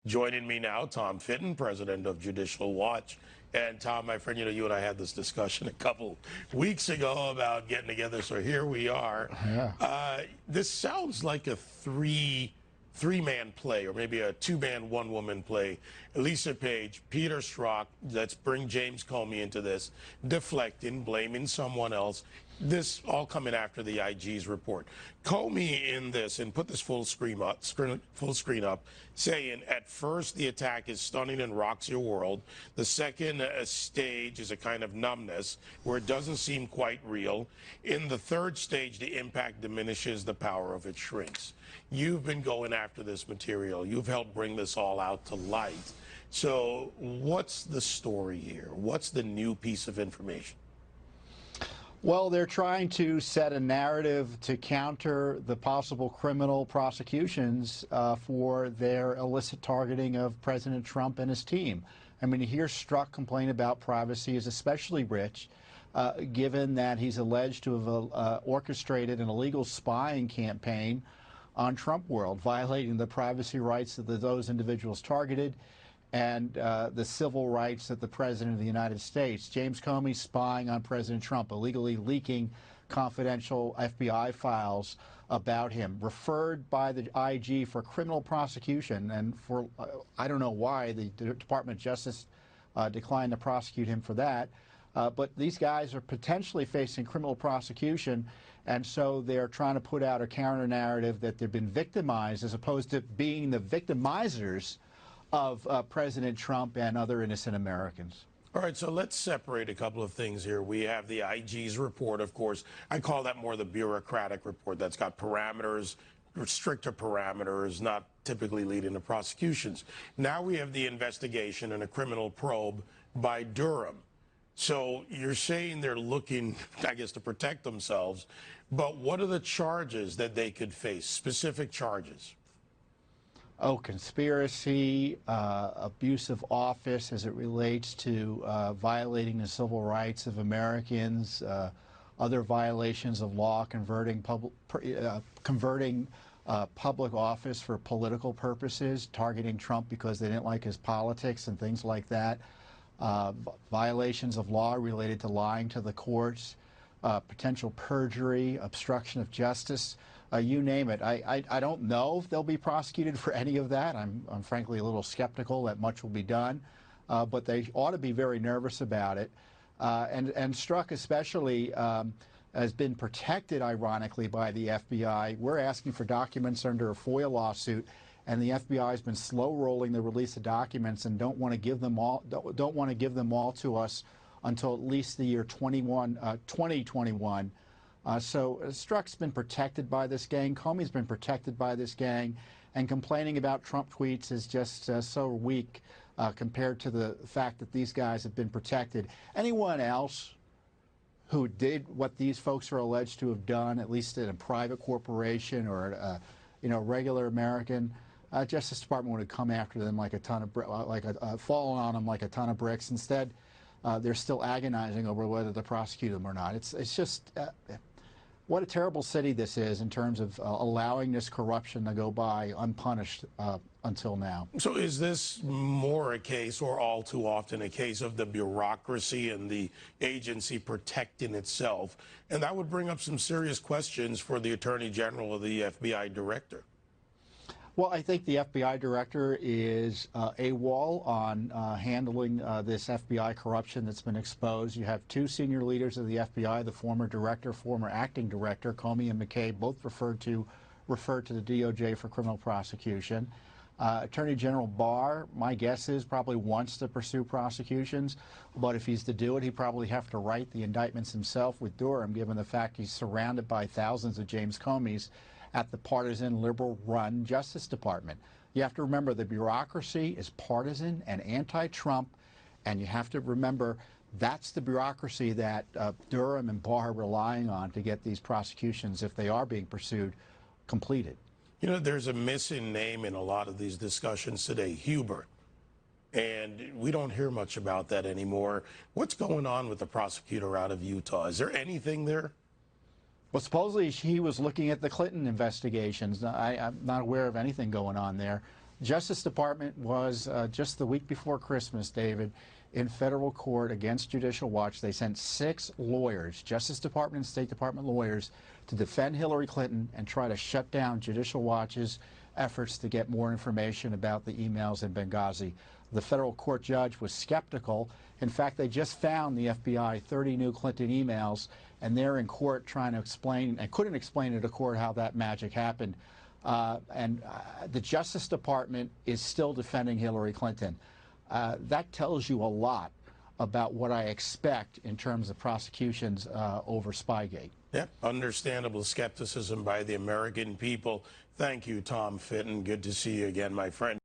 Joining me now, Tom Fitton, president of Judicial Watch. And Tom, my friend, you and I had this discussion a couple weeks ago about getting together, so here we are. Yeah. This sounds like a three-man play, or maybe a two-man, one-woman play. Lisa Page, Peter Strzok, let's bring James Comey into this, deflecting, blaming someone else. This all coming after the IG's report. Comey in this, and put this full screen up, saying at first the attack is stunning and rocks your world. The second stage is a kind of numbness where it doesn't seem quite real. In the third stage, the impact diminishes, the power of it shrinks. You've been going after this material. You've helped bring this all out to light. So what's the story here? What's the new piece of information? Well, they're trying to set a narrative to counter the possible criminal prosecutions for their illicit targeting of President Trump and his team. I mean, you hear Strzok complain about privacy is especially rich, given that he's alleged to have orchestrated an illegal spying campaign on Trump World, violating the privacy rights of those individuals targeted and the civil rights of the President of the United States. James Comey spying on President Trump, illegally leaking confidential FBI files about him, referred by the IG for criminal prosecution, and for, I don't know why the Department of Justice declined to prosecute him for that. But these guys are potentially facing criminal prosecution, and so they're trying to put out a counter narrative that they've been victimized as opposed to being the victimizers of President Trump and other innocent Americans. All right, so let's separate a couple of things here. We have the IG's report, of course. I call that more the bureaucratic report that's got parameters, stricter parameters, not typically leading to prosecutions. Now we have the investigation and a criminal probe by Durham. So you're saying they're looking, I guess, to protect themselves, but what are the charges that they could face, specific charges? Oh, conspiracy, abuse of office as it relates to violating the civil rights of Americans, other violations of law, converting public office for political purposes, targeting Trump because they didn't like his politics and things like that, violations of law related to lying to the courts, potential perjury, obstruction of justice. You name it. I don't know if they'll be prosecuted for any of that. I'm frankly a little skeptical that much will be done, but they ought to be very nervous about it. And Strzok especially has been protected, ironically, by the FBI. We're asking for documents under a FOIA lawsuit, and the FBI has been slow rolling the release of documents and don't want to give them all to us until at least the year 2021. So Strzok's been protected by this gang. Comey's been protected by this gang. And complaining about Trump tweets is just so weak compared to the fact that these guys have been protected. Anyone else who did what these folks are alleged to have done, at least in a private corporation or regular American, Justice Department would have come after them like a ton of fallen on them like a ton of bricks. Instead, they're still agonizing over whether to prosecute them or not. It's just what a terrible city this is in terms of allowing this corruption to go by unpunished until now. So is this more a case, or all too often a case, of the bureaucracy and the agency protecting itself? And that would bring up some serious questions for the Attorney General or the FBI Director. Well, I think the FBI director is AWOL on handling this FBI corruption that's been exposed. You have two senior leaders of the FBI, the former director, former acting director, Comey and McCabe, both referred to the DOJ for criminal prosecution. Attorney General Barr, my guess is, probably wants to pursue prosecutions, but if he's to do it, he probably have to write the indictments himself with Durham, given the fact he's surrounded by thousands of James Comeys at the partisan, liberal-run Justice Department. You have to remember the bureaucracy is partisan and anti-Trump, and you have to remember that's the bureaucracy that Durham and Barr are relying on to get these prosecutions, if they are being pursued, completed. You know, there's a missing name in a lot of these discussions today, Huber. And we don't hear much about that anymore. What's going on with the prosecutor out of Utah? Is there anything there? Well, supposedly he was looking at the Clinton investigations. I'm not aware of anything going on there. Justice Department was just the week before Christmas, David, in federal court against Judicial Watch. They sent 6 lawyers, Justice Department and State Department lawyers, to defend Hillary Clinton and try to shut down Judicial Watch's efforts to get more information about the emails in Benghazi. The federal court judge was skeptical. In fact, they just found the FBI 30 new Clinton emails, and they're in court trying to explain, and couldn't explain to the court how that magic happened. The Justice Department is still defending Hillary Clinton. That tells you a lot about what I expect in terms of prosecutions over Spygate. Yep, understandable skepticism by the American people. Thank you, Tom Fitton. Good to see you again, my friend.